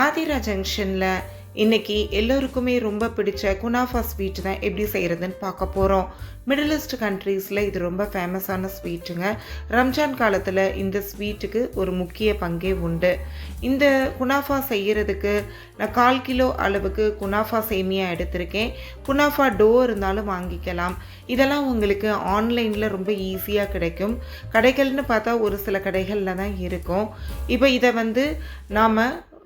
ஆதிரா ஜங்ஷனில் இன்றைக்கி எல்லோருக்குமே ரொம்ப பிடிச்ச குனாஃபா ஸ்வீட் தான் எப்படி செய்கிறதுன்னு பார்க்க போகிறோம். மிடில் ஈஸ்ட் கண்ட்ரீஸில் இது ரொம்ப ஃபேமஸான ஸ்வீட்டுங்க. ரம்ஜான் காலத்தில் இந்த ஸ்வீட்டுக்கு ஒரு முக்கிய பங்கே உண்டு. இந்த குனாஃபா செய்கிறதுக்கு நான் 1/4 கிலோ அளவுக்கு குனாஃபா சேமியா எடுத்திருக்கேன். குனாஃபா டோ இருந்தாலும் வாங்கிக்கலாம். இதெல்லாம் உங்களுக்கு ஆன்லைனில் ரொம்ப ஈஸியாக கிடைக்கும். கடைகள்னு பார்த்தா ஒரு சில கடைகளில் தான் இருக்கும். இப்போ இதை நாம்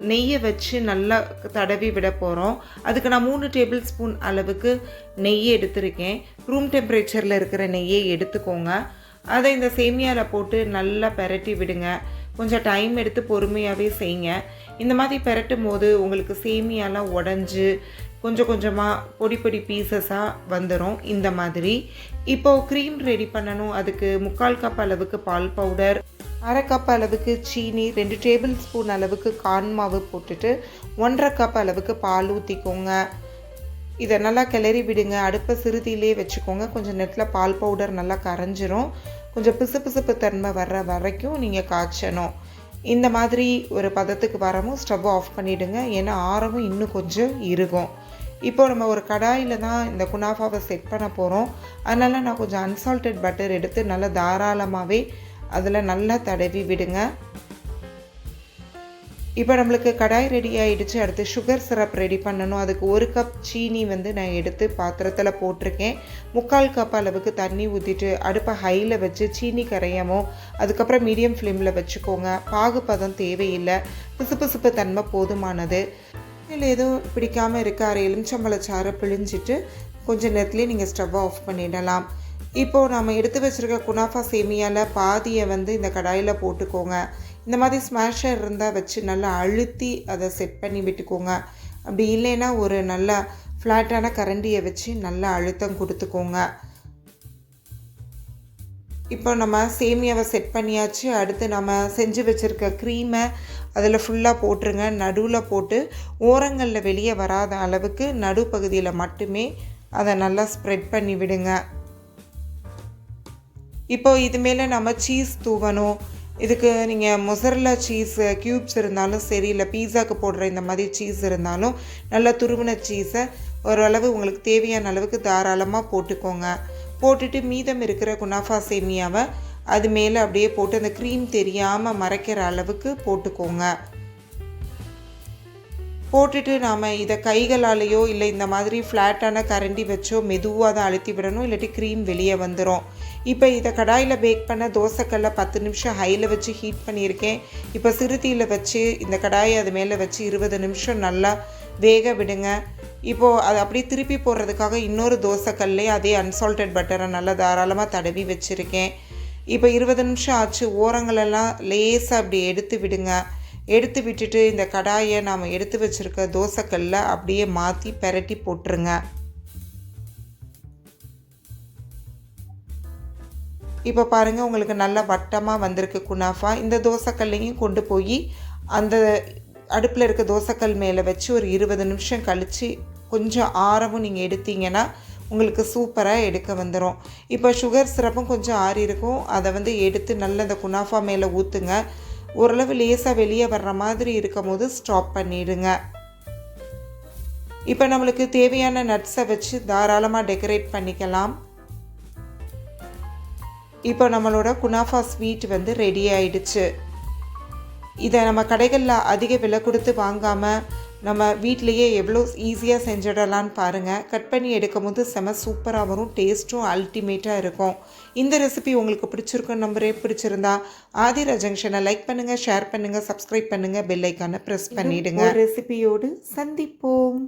நெய்யை வச்சு நல்லா தடவி விட போகிறோம். அதுக்கு நான் 3 டேபிள் ஸ்பூன் அளவுக்கு நெய் எடுத்திருக்கேன். ரூம் டெம்பரேச்சரில் இருக்கிற நெய்யை எடுத்துக்கோங்க. அதை இந்த சேமியாவில் போட்டு நல்லா பெரட்டி விடுங்க. கொஞ்சம் டைம் எடுத்து பொறுமையாகவே செய்யுங்க. இந்த மாதிரி பெரட்டும் போது உங்களுக்கு சேமியாலாம் உடஞ்சி கொஞ்சம் கொஞ்சமாக பொடி பொடி பீசஸாக வந்துடும். இந்த மாதிரி இப்போது க்ரீம் ரெடி பண்ணணும். அதுக்கு 3/4 கப் அளவுக்கு பால் பவுடர், 1/2 கப் அளவுக்கு சீனி, 2 டேபிள் ஸ்பூன் அளவுக்கு கார்ன் மாவு போட்டுட்டு 1/2 கப் அளவுக்கு பால் ஊற்றிக்கோங்க. இதை நல்லா கிளறி விடுங்க. அடுப்பை சிறுதியிலே வச்சுக்கோங்க. கொஞ்சம் நேரத்தில் பால் பவுடர் நல்லா கரைஞ்சிரும். கொஞ்சம் பிசுபிசுப்பு தன்மை வர்ற வரைக்கும் நீங்கள் காய்ச்சணும். இந்த மாதிரி ஒரு பதத்துக்கு வரவும் ஸ்டவ் ஆஃப் பண்ணிவிடுங்க. ஏன்னா ஆரவும் இன்னும் கொஞ்சம் இருக்கும். இப்போ நம்ம ஒரு கடாயில் தான் இந்த குனாஃபாவை செட் பண்ண போகிறோம். அதனால் நான் கொஞ்சம் அன்சால்டட் பட்டர் எடுத்து நல்லா தாராளமாகவே அதில் நல்லா தடவி விடுங்க. இப்போ நம்மளுக்கு கடாய் ரெடி ஆகிடுச்சு. அடுத்து சுகர் சிரப் ரெடி பண்ணணும். அதுக்கு 1 கப் சீனி நான் எடுத்து பாத்திரத்தில் போட்டிருக்கேன். 3/4 கப் அளவுக்கு தண்ணி ஊற்றிட்டு அடுப்பை ஹையில் வச்சு சீனி கரையமோ அதுக்கப்புறம் மீடியம் ஃப்ளேமில் வச்சுக்கோங்க. பாகுபதம் தேவையில்லை. பிசுபிசுப்பு தன்மை போதுமானது. இதில் எதுவும் பிடிக்காமல் இருக்க 1/2 எலுமிச்சம்பழச்சாறை பிழிஞ்சிட்டு கொஞ்சம் நேரத்துலேயே நீங்கள் ஸ்டவ் ஆஃப் பண்ணிடலாம். இப்போது நம்ம எடுத்து வச்சுருக்க குனாஃபா சேமியாவில் பாதியை இந்த கடாயில் போட்டுக்கோங்க. இந்த மாதிரி ஸ்மாஷர் இருந்தால் வச்சு நல்லா அழுத்தி அதை செட் பண்ணி விட்டுக்கோங்க. அப்படி இல்லைன்னா ஒரு நல்லா ஃப்ளாட்டான கரண்டியை வச்சு நல்லா அழுத்தம் கொடுத்துக்கோங்க. இப்போ நம்ம சேமியாவை செட் பண்ணியாச்சு. அடுத்து நம்ம செஞ்சு வச்சுருக்க க்ரீமை அதில் ஃபுல்லாக போட்டுருங்க. நடுவில் போட்டு ஓரங்களில் வெளியே வராத அளவுக்கு நடுப்பகுதியில் மட்டுமே அதை நல்லா ஸ்ப்ரெட் பண்ணி விடுங்க. இப்போது இது மேலே நம்ம சீஸ் தூவணும். இதுக்கு நீங்கள் மொசரல்லா சீஸ் க்யூப்ஸ் இருந்தாலும் சரி, இல்லை பீஸாவுக்கு போடுற இந்த மாதிரி சீஸ் இருந்தாலும் நல்லா துருவின சீஸை ஓரளவு உங்களுக்கு தேவையான அளவுக்கு தாராளமாக போட்டுக்கோங்க. போட்டுட்டு மீதம் இருக்கிற குனாஃபா சேமியாவை அது மேலே அப்படியே போட்டு அந்த க்ரீம் தெரியாமல் மறைக்கிற அளவுக்கு போட்டுக்கோங்க. போட்டுட்டு நாம் இதை கைகளாலேயோ இல்லை இந்த மாதிரி ஃப்ளாட்டான கரண்டி வச்சோ மெதுவாக தான் அழுத்தி விடணும், இல்லாட்டி க்ரீம் வெளியே வந்துடும். இப்போ இதை கடாயில் பேக் பண்ண தோசைக்கல்ல 10 நிமிஷம் ஹையில் வச்சு ஹீட் பண்ணியிருக்கேன். இப்போ சிறுதீயில் வச்சு இந்த கடாயை அது மேலே வச்சு 20 நிமிஷம் நல்லா வேக விடுங்க. இப்போது அதை அப்படியே திருப்பி போடுறதுக்காக இன்னொரு தோசைக்கல்லே அதே அன்சால்டட் பட்டரை நல்லா தாராளமாக தடவி வச்சுருக்கேன். இப்போ 20 நிமிஷம் ஆச்சு. ஓரங்களெல்லாம் லேசாக அப்படி எடுத்து விடுங்க. எடுத்து விட்டுட்டு இந்த கடாயை நாம் எடுத்து வச்சுருக்க தோசைக்கல்ல அப்படியே மாற்றி பெரட்டி போட்டுருங்க. இப்போ பாருங்கள், உங்களுக்கு நல்லா வட்டமாக வந்திருக்கு குனாஃபா. இந்த தோசைக்கல்லையும் கொண்டு போய் அந்த அடுப்பில் இருக்க தோசைக்கல் மேலே வச்சு ஒரு 20 நிமிஷம் கழித்து கொஞ்சம் ஆறவும் நீங்கள் எடுத்தீங்கன்னா உங்களுக்கு சூப்பராக எடுக்க வந்துடும். இப்போ சுகர் சிரப்பும் கொஞ்சம் ஆறி இருக்கும். அதை எடுத்து நல்லா இந்த குனாஃபா மேலே ஊற்றுங்க. ஓரளவு லேசாக வெளியே வர்ற மாதிரி இருக்கும் போது ஸ்டாப் பண்ணிடுங்க. இப்போ நம்மளுக்கு தேவையான நட்ஸை வச்சு தாராளமாக டெக்கரேட் பண்ணிக்கலாம். இப்போ நம்மளோட குனாஃபா ஸ்வீட் ரெடி ஆயிடுச்சு. இதை நம்ம கடைகளில் அதிக விலை கொடுத்து வாங்காமல் நம்ம வீட்டிலையே எவ்வளோ ஈஸியாக செஞ்சிடலான்னு பாருங்கள். கட் பண்ணி எடுக்கும் போது செம சூப்பராக வரும். டேஸ்ட்டும் அல்டிமேட்டாக இருக்கும். இந்த ரெசிபி உங்களுக்கு பிடிச்சிருக்கும் நம்பரே. பிடிச்சிருந்தா ஆதிரா ஜங்ஷனை லைக் பண்ணுங்கள், ஷேர் பண்ணுங்கள், சப்ஸ்கிரைப் பண்ணுங்கள், பெல் ஐக்கானை ப்ரெஸ் பண்ணிவிடுங்க. ரெசிபியோடு சந்திப்போம்.